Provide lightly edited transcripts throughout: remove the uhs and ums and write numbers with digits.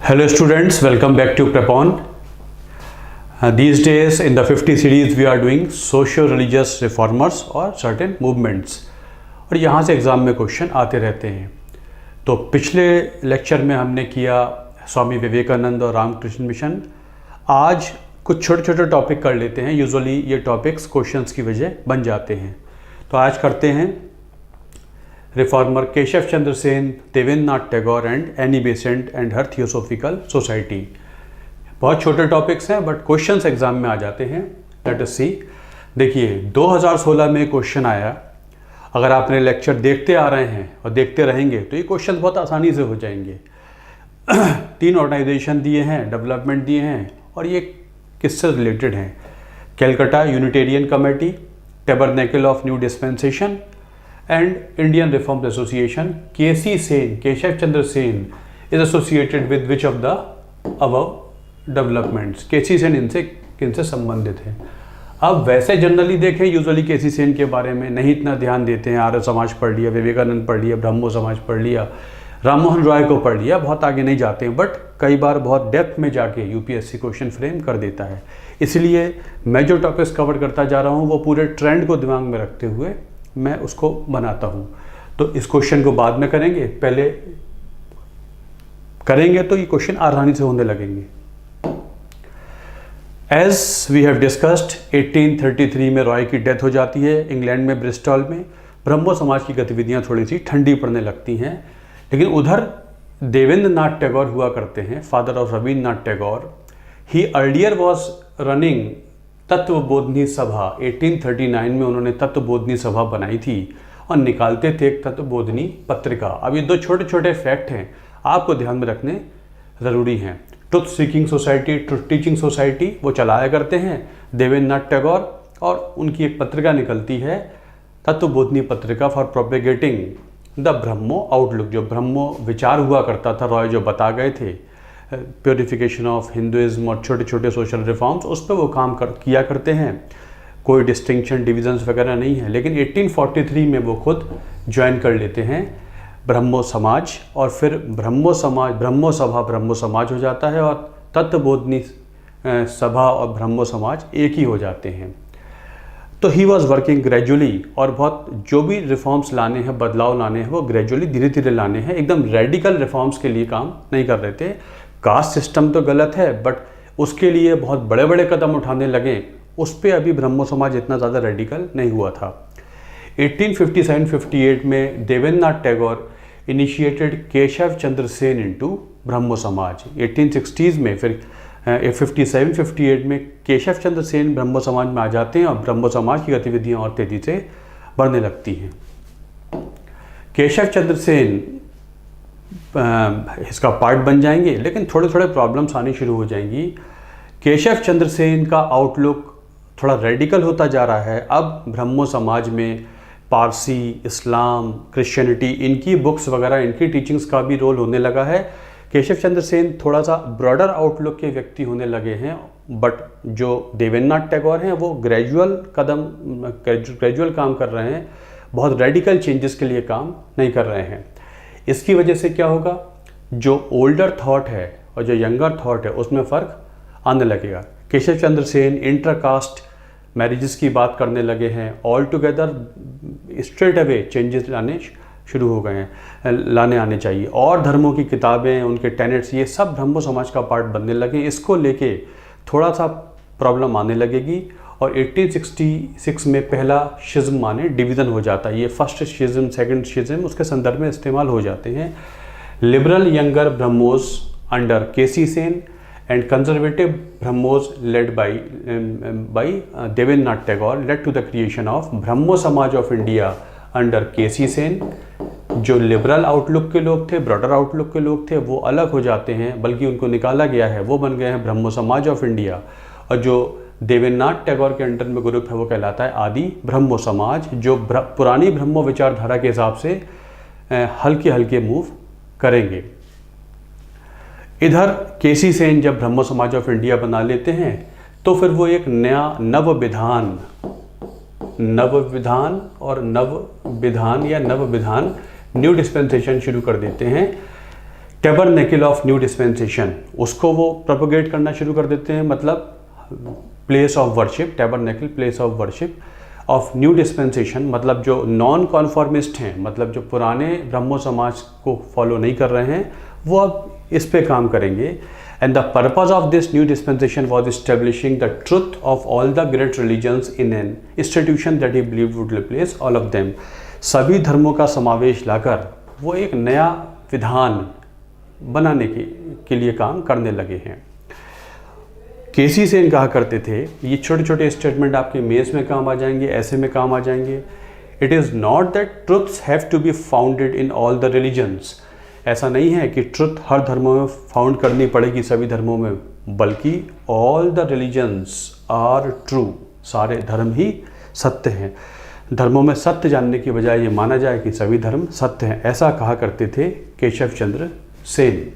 Hello students, welcome back to Prepon. These days in the 50 series we are doing socio-religious reformers और certain movements और यहाँ से exam में question आते रहते हैं। तो पिछले लेक्चर में हमने किया स्वामी विवेकानंद और रामकृष्ण मिशन। आज कुछ छोटे छोटे टॉपिक कर लेते हैं। यूजुअली ये टॉपिक्स क्वेश्चंस की वजह बन जाते हैं। तो आज करते हैं reformer Keshav Chandra Sen, Devendra Nath Tagore and Annie Besant and her theosophical society. बहुत छोटे टॉपिक्स हैं बट क्वेश्चंस एग्जाम में आ जाते हैं। लेट अस सी। देखिए 2016 में क्वेश्चन आया। अगर आपने लेक्चर देखते आ रहे हैं और देखते रहेंगे तो ये क्वेश्चन बहुत आसानी से हो जाएंगे। 3 ऑर्गेनाइजेशन दिए हैं, डेवलपमेंट दिए हैं और ये किससे रिलेटेड हैं। Calcutta Unitarian committee, tabernacle of new dispensation and Indian Reformed Association. KC Sen, Keshav Chandra Sen is associated with which of the above developments? KC Sen इनसे किनसे संबंधित है। अब वैसे जनरली देखें, यूजुअली केसी सेन के बारे में नहीं इतना ध्यान देते हैं। आर्य समाज पढ़ लिया, विवेकानंद पढ़ लिया, ब्रह्मो समाज पढ़ लिया, राममोहन रॉय को पढ़ लिया, बहुत आगे नहीं जाते हैं। बट कई बार बहुत डेप्थ में जाके यूपीएससी क्वेश्चन फ्रेम कर देता है। इसलिए मैं जो टॉपिक्स कवर करता जा रहा हूँ वो पूरे ट्रेंड को दिमाग में रखते हुए मैं उसको बनाता हूं। तो इस क्वेश्चन को बाद में करेंगे, पहले करेंगे तो ये क्वेश्चन आसानी से होने लगेंगे। एज वी हैव डिस्कस्ड 1833 में रॉय की डेथ हो जाती है इंग्लैंड में, ब्रिस्टॉल में। ब्रह्मो समाज की गतिविधियां थोड़ी सी ठंडी पड़ने लगती हैं। लेकिन उधर देवेंद्र नाथ टैगोर हुआ करते हैं, father of Rabindranath Tagore. He earlier was running Tattvabodhini सभा। 1839 में उन्होंने तत्वबोधनी सभा बनाई थी और निकालते थे एक तत्वबोधनी पत्रिका। अब ये 2 छोटे छोटे फैक्ट हैं, आपको ध्यान में रखने ज़रूरी हैं। Truth seeking society, truth teaching society वो चलाया करते हैं देवेंद्र नाथ टैगोर, और उनकी एक पत्रिका निकलती है तत्वबोधनी पत्रिका for propagating the Brahmo outlook. जो ब्रह्मो विचार हुआ करता था, रॉय जो बता गए थे, प्योरिफिकेशन ऑफ हिंदुइज्म और छोटे छोटे सोशल रिफॉर्म्स, उस पर वो काम किया करते हैं। कोई डिस्टिंक्शन डिविजन्स वगैरह नहीं है। लेकिन 1843 में वो खुद ज्वाइन कर लेते हैं ब्रह्मो समाज, और फिर ब्रह्मो समाज हो जाता है और तत्वबोधनी सभा और ब्रह्मो समाज एक ही हो जाते हैं। तो ही वॉज वर्किंग ग्रेजुअली, और बहुत जो भी रिफॉर्म्स लाने हैं, बदलाव लाने हैं, वो ग्रेजुअली धीरे धीरे लाने हैं। एकदम रेडिकल रिफॉर्म्स के लिए काम नहीं कर रहे थे। कास्ट सिस्टम तो गलत है बट उसके लिए बहुत बड़े बड़े कदम उठाने लगे, उस पर अभी ब्रह्मो समाज इतना ज़्यादा रेडिकल नहीं हुआ था। 1857-58 में देवेंद्र नाथ टैगोर इनिशिएटेड केशव चंद्र सेन इनटू ब्रह्मो समाज। 1860s में फिर 57-58 में केशव चंद्र सेन ब्रह्मो समाज में आ जाते हैं और ब्रह्मो समाज की गतिविधियाँ और तेज़ी से बढ़ने लगती हैं। केशव चंद्र सेन इसका पार्ट बन जाएंगे, लेकिन थोड़े थोड़े प्रॉब्लम्स आनी शुरू हो जाएंगी। केशव चंद्र सेन का आउटलुक थोड़ा रेडिकल होता जा रहा है। अब ब्रह्मो समाज में पारसी, इस्लाम, क्रिश्चियनिटी, इनकी बुक्स वगैरह, इनकी टीचिंग्स का भी रोल होने लगा है। केशव चंद्र सेन थोड़ा सा ब्रॉडर आउटलुक के व्यक्ति होने लगे हैं, बट जो देवेंद्र नाथ टैगोर हैं वो ग्रेजुअल काम कर रहे हैं, बहुत रेडिकल चेंजेस के लिए काम नहीं कर रहे हैं। इसकी वजह से क्या होगा, जो ओल्डर थॉट है और जो यंगर थॉट है उसमें फ़र्क आने लगेगा। केशव चंद्र सेन इंटरकास्ट मैरिजेस की बात करने लगे हैं। All together straight away changes लाने शुरू हो गए हैं, लाने आने चाहिए। और धर्मों की किताबें, उनके टेनेट्स, ये सब ब्रह्मो समाज का पार्ट बनने लगे। इसको लेके थोड़ा सा प्रॉब्लम आने लगेगी और 1866 में पहला शिज्म माने डिवीज़न हो जाता है। ये फर्स्ट शिज्म, सेकंड शिज्म उसके संदर्भ में इस्तेमाल हो जाते हैं। Liberal younger Brahmos under KC Sen and conservative Brahmos led by Devendra Nath Tagore led to the creation of Brahmo Samaj of India under KC Sen. जो लिबरल आउटलुक के लोग थे, ब्रॉडर आउटलुक के लोग थे, वो अलग हो जाते हैं, बल्कि उनको निकाला गया है, वो बन गए हैं ब्रह्मो समाज ऑफ इंडिया। और जो देवेंद्र नाथ टैगोर के अंडर में ग्रुप है वो कहलाता है आदि ब्रह्मो समाज, जो पुरानी ब्रह्मो विचारधारा के हिसाब से हल्के हल्के मूव करेंगे। इधर केसी सेन जब ब्रह्मो समाज ऑफ इंडिया बना लेते हैं तो फिर वो एक नया नव विधान न्यू डिस्पेंसेशन शुरू कर देते हैं टैबरनेकल ऑफ न्यू डिस्पेंसेशन, उसको वो प्रोपोगेट करना शुरू कर देते हैं। मतलब place of worship, tabernacle place of worship of new dispensation, मतलब जो नॉन कॉन्फॉर्मिस्ट हैं, मतलब जो पुराने ब्रह्मो समाज को फॉलो नहीं कर रहे हैं, वो अब इस पे काम करेंगे। And the purpose of this new dispensation was establishing the truth of all the great religions in an institution that he believed would replace all of them. सभी धर्मों का समावेश लाकर वो एक नया विधान बनाने के लिए काम करने लगे हैं। केसी सेन कहा करते थे, ये छोटे छोटे स्टेटमेंट आपके मेज़ में काम आ जाएंगे, ऐसे में काम आ जाएंगे। It is not that truths have to be founded in all the religions. ऐसा नहीं है कि ट्रुथ हर धर्मों में फाउंड करनी पड़ेगी, सभी धर्मों में, बल्कि all the religions are true, सारे धर्म ही सत्य हैं। धर्मों में सत्य जानने की बजाय ये माना जाए कि सभी धर्म सत्य हैं, ऐसा कहा करते थे केशव चंद्र सेन।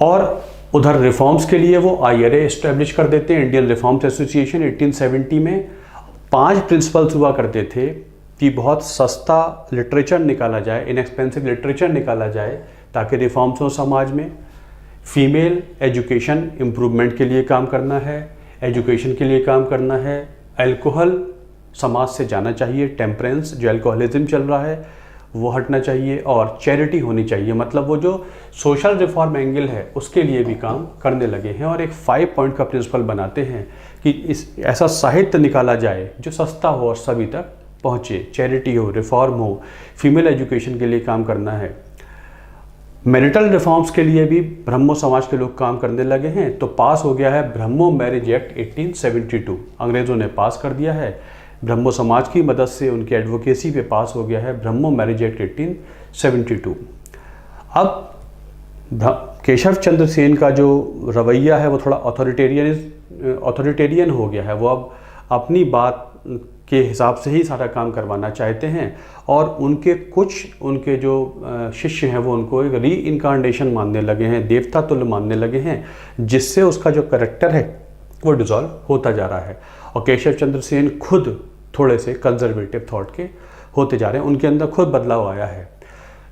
और उधर रिफॉर्म्स के लिए वो IRA एस्टेब्लिश कर देते हैं, इंडियन रिफॉर्म्स एसोसिएशन। 1870 में 5 प्रिंसिपल्स हुआ करते थे कि बहुत सस्ता लिटरेचर निकाला जाए, इनएक्सपेंसिव लिटरेचर निकाला जाए ताकि रिफॉर्म्स हो समाज में। फीमेल एजुकेशन इम्प्रूवमेंट के लिए काम करना है, एजुकेशन के लिए काम करना है। अल्कोहल समाज से जाना चाहिए, टेम्परेंस जो अल्कोहलिज्म चल रहा है वो हटना चाहिए, और चैरिटी होनी चाहिए। मतलब वो जो सोशल रिफॉर्म एंगल है उसके लिए भी काम करने लगे हैं। और एक 5 पॉइंट का प्रिंसिपल बनाते हैं कि इस ऐसा साहित्य निकाला जाए जो सस्ता हो और सभी तक पहुँचे, चैरिटी हो, रिफॉर्म हो, फीमेल एजुकेशन के लिए काम करना है। मैरिटल रिफॉर्म्स के लिए भी ब्रह्मो समाज के लोग काम करने लगे हैं। तो पास हो गया है ब्रह्मो मैरिज एक्ट 1872, अंग्रेज़ों ने पास कर दिया है। ब्रह्मो समाज की मदद से, उनके एडवोकेसी पे पास हो गया है ब्रह्मो मैरिज एक्ट 1872। अब केशव चंद्र सेन का जो रवैया है वो थोड़ा ऑथोरिटेरियन हो गया है। वो अब अपनी बात के हिसाब से ही सारा काम करवाना चाहते हैं, और उनके जो शिष्य हैं वो उनको एक री इनकारनेशन मानने लगे हैं, देवता तुल्य मानने लगे हैं, जिससे उसका जो करेक्टर है वो डिज़ॉल्व होता जा रहा है। और केशव चंद्र सेन खुद थोड़े से कंजर्वेटिव थॉट के होते जा रहे हैं, उनके अंदर खुद बदलाव आया है।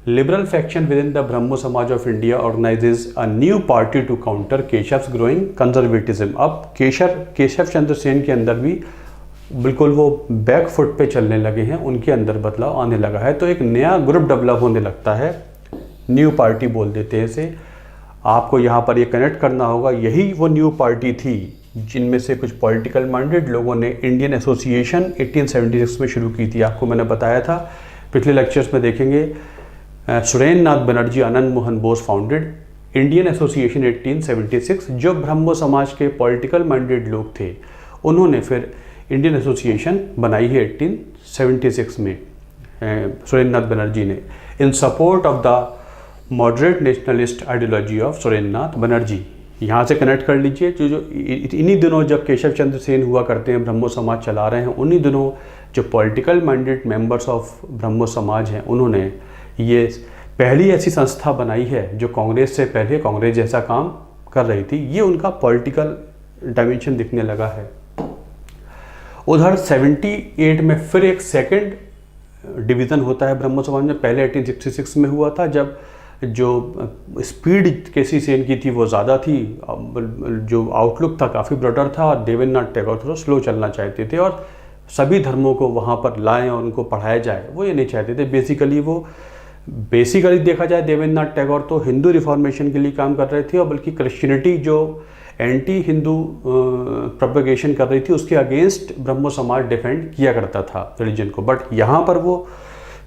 Liberal faction within the Brahmo Samaj of India organises a new party to counter Keshav's growing conservatism. अब केशव चंद्र सेन के अंदर भी बिल्कुल वो बैक फुट पे चलने लगे हैं, उनके अंदर बदलाव आने लगा है। तो एक नया ग्रुप डेवलप होने लगता है, न्यू पार्टी बोल देते हैं इसे। आपको यहाँ पर ये कनेक्ट करना होगा, यही वो न्यू पार्टी थी जिनमें से कुछ पॉलिटिकल माइंडेड लोगों ने इंडियन एसोसिएशन 1876 में शुरू की थी। आपको मैंने बताया था, पिछले लेक्चर्स में देखेंगे। Surendra Nath Banerjee, Anand Mohan Bose founded Indian association 1876। जो ब्रह्मो समाज के पॉलिटिकल माइंडेड लोग थे उन्होंने फिर इंडियन एसोसिएशन बनाई है 1876 में, सुरेंद्र नाथ बनर्जी ने, in support of the moderate nationalist ideology of Surendra Nath Banerjee. यहाँ से कनेक्ट कर लीजिए, जो इन्हीं दिनों जब केशव चंद्र सेन हुआ करते हैं, ब्रह्मो समाज चला रहे हैं, उन्हीं दिनों जो political minded members of Brahmo समाज हैं उन्होंने ये पहली ऐसी संस्था बनाई है जो कांग्रेस से पहले कांग्रेस जैसा काम कर रही थी। ये उनका पॉलिटिकल डायमेंशन दिखने लगा है। उधर 78 में फिर एक सेकंड डिवीज़न होता है ब्रह्मो समाज में। पहले 1866 में हुआ था, जब जो स्पीड केसी सेन की थी वो ज़्यादा थी, जो आउटलुक था काफ़ी ब्रॉडर था, और देवेंद्रनाथ टैगोर थोड़ा स्लो चलना चाहते थे और सभी धर्मों को वहाँ पर लाएं और उनको पढ़ाया जाए, वो ये नहीं चाहते थे। बेसिकली देखा जाए, देवेंद्रनाथ टैगोर तो हिंदू रिफॉर्मेशन के लिए काम कर रहे थे, और बल्कि क्रिश्चियनिटी जो एंटी हिंदू प्रोपेगेशन कर रही थी उसके अगेंस्ट ब्रह्मो समाज डिफेंड किया करता था रिलीजन को। बट यहाँ पर वो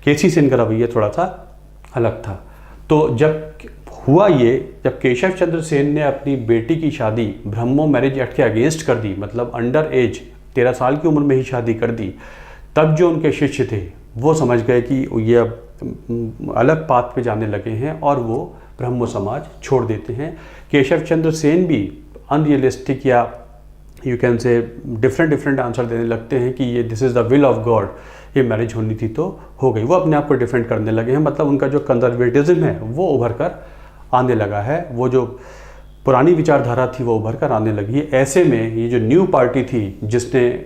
केसी सेन का रवैया थोड़ा सा अलग था। तो जब हुआ ये, जब केशव चंद्र सेन ने अपनी बेटी की शादी ब्रह्मो मैरिज एक्ट के अगेंस्ट कर दी, मतलब अंडर एज 13 साल की उम्र में ही शादी कर दी, तब जो उनके शिष्य थे वो समझ गए कि ये अब अलग पाथ पे जाने लगे हैं और वो ब्रह्मो समाज छोड़ देते हैं। केशव चंद्र सेन भी अनरियलिस्टिक या you can say different answer देने लगते हैं कि ये this is the will of God, ये मैरिज होनी थी तो हो गई। वो अपने आप को डिफेंड करने लगे हैं, मतलब उनका जो कंजर्वेटिज्म है वो उभर कर आने लगा है, वो जो पुरानी विचारधारा थी वो उभर कर आने लगी है। ऐसे में ये जो न्यू पार्टी थी जिसने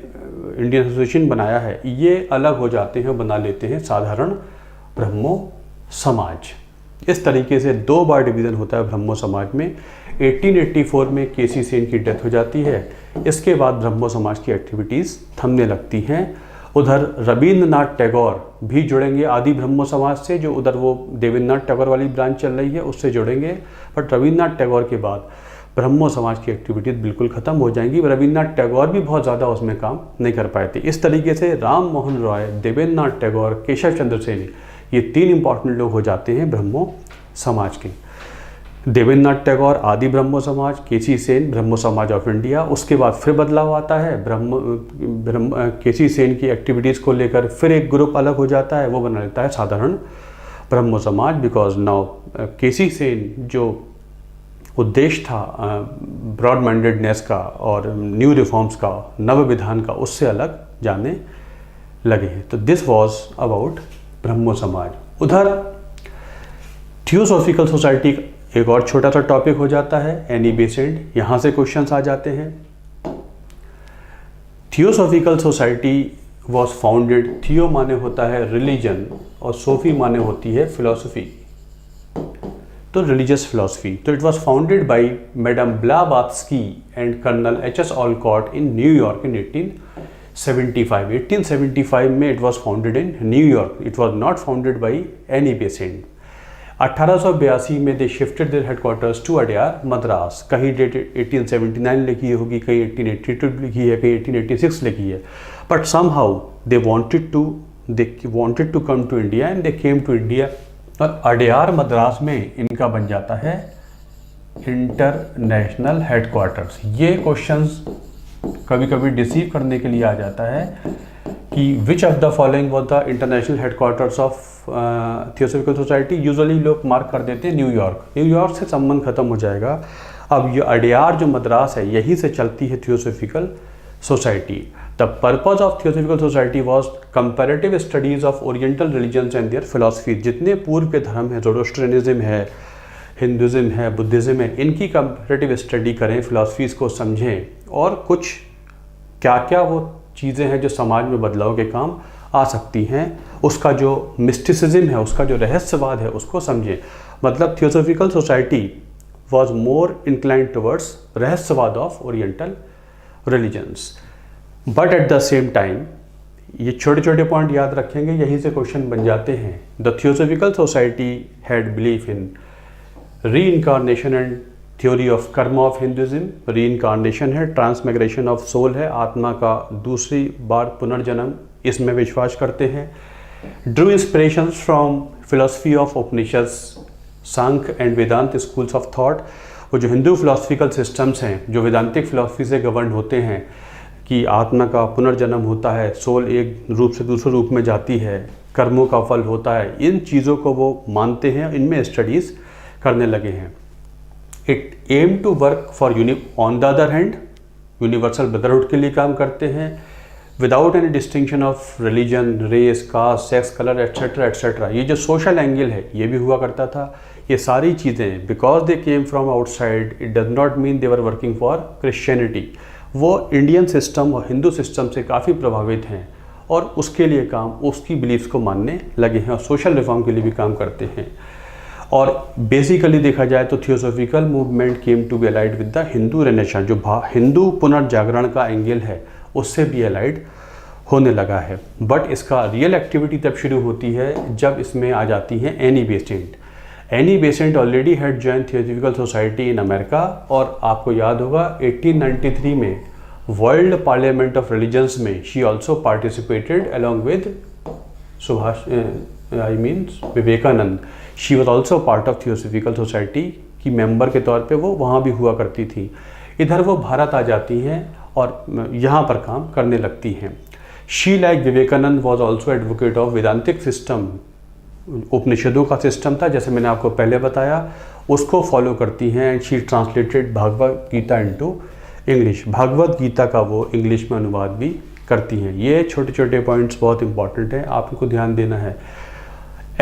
इंडियन एसोसिएशन बनाया है, ये अलग हो जाते हैं, बना लेते हैं साधारण ब्रह्मो समाज। इस तरीके से 2 बार डिवीज़न होता है ब्रह्मो समाज में। 1884 में केसी सेन की डेथ हो जाती है। इसके बाद ब्रह्मो समाज की एक्टिविटीज़ थमने लगती हैं। उधर रविंद्रनाथ टैगोर भी जुड़ेंगे आदि ब्रह्मो समाज से, जो उधर वो देवेंद्रनाथ टैगोर वाली ब्रांच चल रही है उससे जुड़ेंगे। बट रविंद्रनाथ टैगोर के बाद ब्रह्मो समाज की एक्टिविटीज़ बिल्कुल ख़त्म हो जाएंगी। रविंद्रनाथ टैगोर भी बहुत ज़्यादा उसमें काम नहीं कर पाए थे। इस तरीके से राम मोहन रॉय, देवेंद्रनाथ टैगोर, केशव चंद्र सेन, ये 3 इंपॉर्टेंट लोग हो जाते हैं ब्रह्मो समाज के। देवेंद्रनाथ टैगोर आदि ब्रह्मो समाज, केसी सेन ब्रह्मो समाज ऑफ इंडिया। उसके बाद फिर बदलाव आता है, केसी सेन की एक्टिविटीज़ को लेकर फिर एक ग्रुप अलग हो जाता है, वो बना लेता है साधारण ब्रह्मो समाज। बिकॉज नाउ केसी सेन जो उद्देश्य था ब्रॉड माइंडेडनेस का और न्यू रिफॉर्म्स का, नव विधान का, उससे अलग जाने लगे हैं। तो दिस वॉज अबाउट ब्रह्मो समाज। उधर थियोसॉफिकल सोसाइटी एक और छोटा सा टॉपिक हो जाता है, एनी बेसेंट। यहाँ से क्वेश्चंस आ जाते हैं। थियोसॉफिकल सोसाइटी वॉज फाउंडेड, थियो माने होता है रिलीजन और सोफी माने होती है फिलॉसफी, तो रिलीजियस फिलॉसफी। तो it was founded by madam Blavatsky and colonel H S. Olcott in New York in 1875। 1875 में it was founded in New York. It was not founded by Annie Besant. 1882 में they shifted their headquarters to Adyar Madras. कहीं date 1879 लिखी होगी, कहीं 1882 लिखी है, कहीं 1886 लिखी है। But somehow they wanted to come to India and they came to India. और अडयार मद्रास में इनका बन जाता है इंटरनेशनल हेडक्वार्टर्स। ये क्वेश्चंस कभी कभी डिसीव करने के लिए आ जाता है कि which of the following was the international headquarters of theosophical society. Usually लोग मार्क कर देते हैं न्यूयॉर्क। न्यूयॉर्क से संबंध खत्म हो जाएगा। अब ये अडयार जो मद्रास है, यहीं से चलती है theosophical society. The purpose of theosophical society was comparative studies of oriental religions and their philosophy. जितने पूर्व के धर्म हैं, ज़ोरोस्ट्रियनिज्म है, हिंदुज़म है, बुद्धिज़्म है, इनकी कंपैरेटिव स्टडी करें, फिलॉसफीज़ को समझें और कुछ क्या क्या वो चीज़ें हैं जो समाज में बदलाव के काम आ सकती हैं, उसका जो मिस्टिसिज्म है, उसका जो रहस्यवाद है, उसको समझें। मतलब theosophical society was more inclined towards रहस्यवाद of oriental religions. But at the same time, ये छोटे छोटे पॉइंट याद रखेंगे, यहीं से क्वेश्चन बन जाते हैं। The theosophical society had belief in री इनकारनेशन एंड थ्योरी ऑफ कर्म ऑफ हिंदुज़म। री इनकारनेशन है, ट्रांसमाइग्रेशन ऑफ सोल है, आत्मा का दूसरी बार पुनर्जन्म, इसमें विश्वास करते हैं। Drew inspirations from philosophy of Upanishad, Sankhya and Vedanta schools of thought. वो जो हिंदू फिलोसफिकल सिस्टम्स हैं जो वेदांतिक फिलोसफी से गवर्न होते हैं कि आत्मा का पुनर्जन्म होता है, सोल एक रूप से दूसरे रूप में जाती है, कर्मों का फल होता है, इन चीज़ों को वो मानते हैं, इनमें स्टडीज़ करने लगे हैं। It aim to work for on the other hand universal brotherhood के लिए काम करते हैं, without any distinction of religion, race, caste, sex, colour etcetera etcetera. ये जो सोशल एंगल है ये भी हुआ करता था। ये सारी चीज़ें because they came from outside, it does not mean they were working for Christianity. वो इंडियन सिस्टम और हिंदू सिस्टम से काफ़ी प्रभावित हैं और उसके लिए काम, उसकी बिलीफ्स को मानने लगे हैं और सोशल रिफॉर्म के लिए भी काम करते हैं। और बेसिकली देखा जाए तो theosophical movement came to be allied with the Hindu renaissance. जो हिंदू पुनर्जागरण का एंगल है उससे भी अलाइड होने लगा है। बट इसका रियल एक्टिविटी तब शुरू होती है जब इसमें आ जाती हैं Annie Besant. Annie Besant already had join theosophical society in America और आपको याद होगा 1893 में वर्ल्ड पार्लियामेंट ऑफ रिलीजन्स में she also participated along with Vivekananda. She was also part of theosophical society की मेंबर के तौर पे वो वहाँ भी हुआ करती थी। इधर वो भारत आ जाती हैं और यहाँ पर काम करने लगती हैं। She like Vivekananda was also advocate of Vedantic system. उपनिषदों का सिस्टम था जैसे मैंने आपको पहले बताया, उसको फॉलो करती हैं। And she translated Bhagavad Gita into English. Bhagavad Gita का वो इंग्लिश में अनुवाद भी करती हैं। ये छोटे छोटे पॉइंट्स बहुत इंपॉर्टेंट हैं, आपको ध्यान देना है।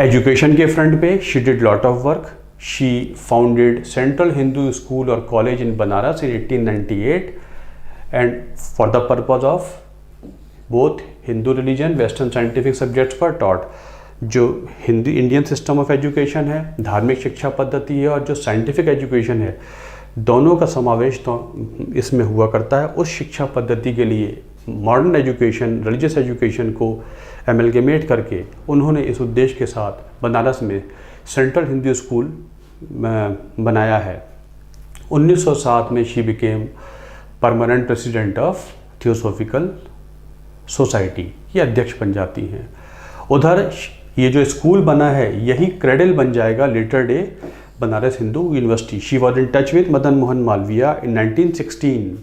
एजुकेशन के फ्रंट पे she did lot of work. She founded central Hindu school और college in Banaras in 1898 and for the purpose of both Hindu religion western scientific subjects were taught. जो Hindi Indian system of education है, धार्मिक शिक्षा पद्धति है और जो साइंटिफिक एजुकेशन है, दोनों का समावेश तो इसमें हुआ करता है। उस शिक्षा पद्धति के लिए मॉडर्न एजुकेशन, रिलीजियस एजुकेशन को एमलगेमेट करके उन्होंने इस उद्देश्य के साथ बनारस में सेंट्रल हिंदू स्कूल बनाया है। 1907 में she became permanent president of theosophical society, ये अध्यक्ष बन जाती हैं। उधर ये जो स्कूल बना है यही क्रेडल बन जाएगा later day Banaras Hindu university. She was in touch with Madan Mohan Malviya in 1916.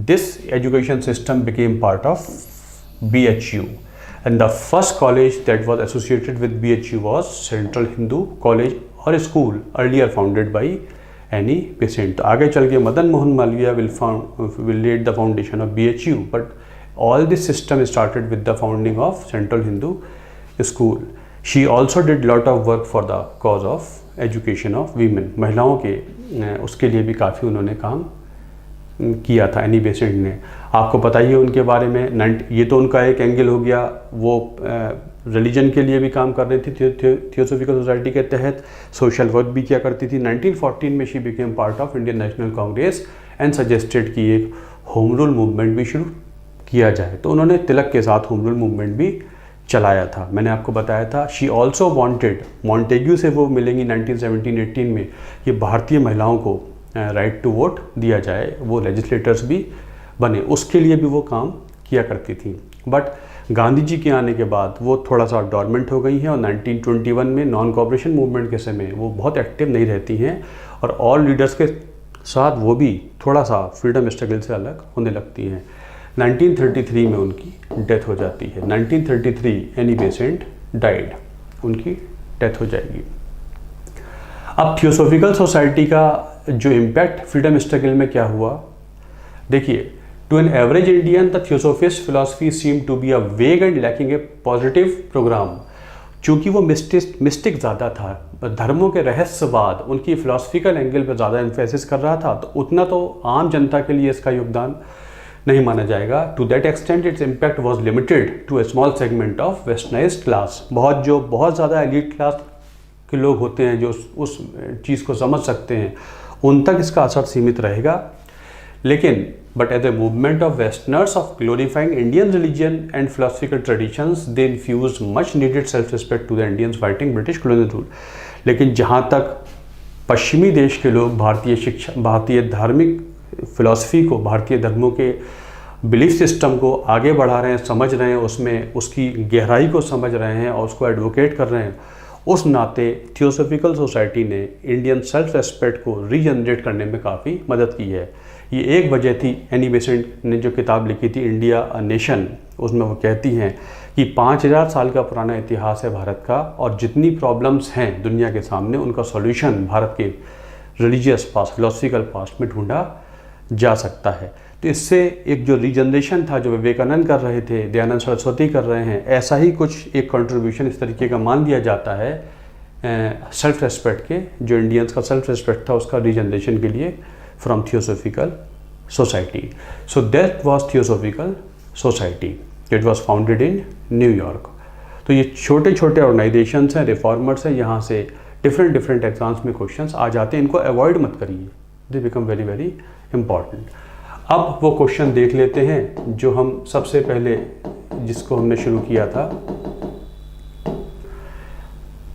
This education system became part of BHU, and the first college that was associated with BHU was Central Hindu College or School, earlier founded by Annie Besant. तो आगे चल के Madan Mohan Malviya will laid the foundation of BHU, but all this system started with the founding of Central Hindu School. She also did lot of work for the cause of education of women. महिलाओं के उसके लिए भी काफ़ी उन्होंने काम किया था एनी बेसेंट ने। आपको पता ही है उनके बारे में। ये तो उनका एक एंगल हो गया, वो रिलीजन के लिए भी काम कर रही थी थियोसॉफिकल सोसाइटी के तहत, सोशल वर्क भी किया करती थी। 1914 में she became part of Indian national Congress and suggested कि एक होम रूल मूवमेंट भी शुरू किया जाए, तो उन्होंने तिलक के साथ होम रूल मूवमेंट भी चलाया था। मैंने आपको बताया था शी ऑल्सो वांटेड, मॉन्टेग्यू से वो मिलेंगी 1917-18 में, कि भारतीय महिलाओं को राइट टू वोट दिया जाए, वो लेजिस्लेटर्स भी बने, उसके लिए भी वो काम किया करती थी। बट गांधी जी के आने के बाद वो थोड़ा सा डॉर्मेंट हो गई हैं और 1921 में नॉन कॉपरेशन मूवमेंट के समय वो बहुत एक्टिव नहीं रहती हैं और ऑल लीडर्स के साथ वो भी थोड़ा सा फ्रीडम स्ट्रगल से अलग होने लगती हैं। 1933 में उनकी डेथ हो जाती है। 1933 एनी बेसेंट डाइड, उनकी डेथ हो जाएगी। अब थियोसॉफिकल सोसाइटी का जो इम्पैक्ट फ्रीडम स्ट्रगल में क्या हुआ, देखिए, to an average Indian the theosophist philosophy seem to be a vague and lacking a positive programme. चूँकि वो मिस्टिक ज़्यादा था, धर्मों के रहस्यवाद, उनकी फिलॉसफिकल एंगल पर ज़्यादा एम्फेसिस कर रहा था, तो उतना तो आम जनता के लिए इसका योगदान नहीं माना जाएगा। To that extent its impact was limited to a small segment of westernized class. बहुत ज़्यादा एलीट क्लास के लोग होते हैं जो उस चीज़ को समझ सकते हैं, उन तक इसका असर सीमित रहेगा। लेकिन but as a movement of westerners of glorifying Indian religion and philosophical traditions they infuse much needed self respect to the Indians fighting British colonial rule. लेकिन जहाँ तक पश्चिमी देश के लोग भारतीय शिक्षा, भारतीय धार्मिक फिलॉसफी को, भारतीय धर्मों के बिलीफ सिस्टम को आगे बढ़ा रहे हैं, समझ रहे हैं, उसमें उसकी गहराई को समझ रहे हैं और उसको एडवोकेट कर रहे हैं, उस नाते थियोसॉफिकल सोसाइटी ने इंडियन सेल्फ रेस्पेक्ट को रीजनरेट करने में काफ़ी मदद की है। ये एक वजह थी। एनी बेसेंट ने जो किताब लिखी थी इंडिया अ नेशन, उसमें वो कहती हैं कि 5000 साल का पुराना इतिहास है भारत का और जितनी प्रॉब्लम्स हैं दुनिया के सामने उनका सॉल्यूशन भारत के रिलीजियस पास्ट, फिलोसफिकल पास्ट में ढूंढा जा सकता है। तो इससे एक जो रीजनरेशन था, जो विवेकानंद कर रहे थे, दयानंद सरस्वती कर रहे हैं, ऐसा ही कुछ एक कंट्रीब्यूशन इस तरीके का मान लिया जाता है सेल्फ रेस्पेक्ट के, जो इंडियंस का सेल्फ रेस्पेक्ट था उसका रीजनरेशन के लिए from theosophical society. So that was theosophical society, it was founded in New York. तो ये छोटे छोटे ऑर्गेनाइजेशंस हैं, रिफॉर्मर्स हैं, यहाँ से डिफरेंट एग्जाम्स में क्वेश्चंस आ जाते हैं, इनको अवॉइड मत करिए, they become very very important. अब वो क्वेश्चन देख लेते हैं जो हम सबसे पहले जिसको हमने शुरू किया था।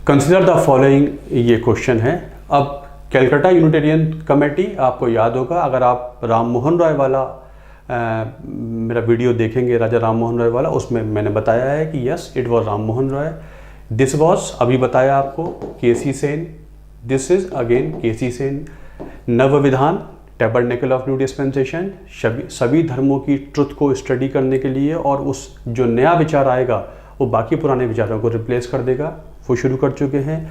कंसिडर द फॉलोइंग, ये क्वेश्चन है। अब कैलकाटा यूनिटेरियन कमेटी, आपको याद होगा, अगर आप राम मोहन रॉय वाला मेरा वीडियो देखेंगे, राजा राम मोहन रॉय वाला, उसमें मैंने बताया है कि yes it was Ram Mohan Roy. This was, अभी बताया आपको, K C Sen. This is again K C Sen. Navavidhan, tabernacle of new dispensation, सभी धर्मों की ट्रुथ को स्टडी करने के लिए और उस जो नया विचार आएगा वो बाकी पुराने विचारों को रिप्लेस कर देगा, वो शुरू कर चुके हैं।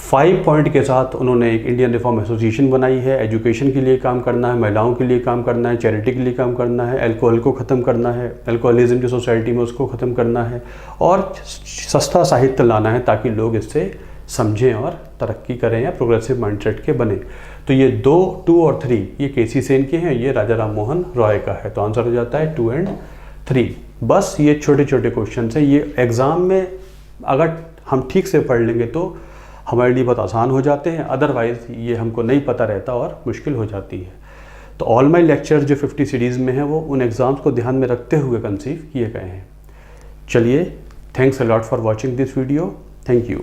5 पॉइंट के साथ उन्होंने एक इंडियन रिफॉर्म एसोसिएशन बनाई है। एजुकेशन के लिए काम करना है, महिलाओं के लिए काम करना है, चैरिटी के लिए काम करना है, अल्कोहल को ख़त्म करना है, अल्कोहलिज्म की सोसाइटी में उसको ख़त्म करना है और सस्ता साहित्य लाना है ताकि लोग इससे समझें और तरक्की करें या प्रोग्रेसिव माइंडसेट के बने। तो ये 2 और 3 ये केसी सेन के हैं, ये राजा राम मोहन रॉय का है। तो आंसर हो जाता है 2 और 3। बस ये छोटे छोटे क्वेश्चन हैं, ये एग्ज़ाम में अगर हम ठीक से पढ़ लेंगे तो हमारे लिए बहुत आसान हो जाते हैं, अदरवाइज़ ये हमको नहीं पता रहता और मुश्किल हो जाती है। तो ऑल माई लेक्चर जो 50 सीरीज़ में है वो उन एग्ज़ाम्स को ध्यान में रखते हुए कंसीव किए गए हैं। चलिए, thanks a lot for watching this video. Thank you.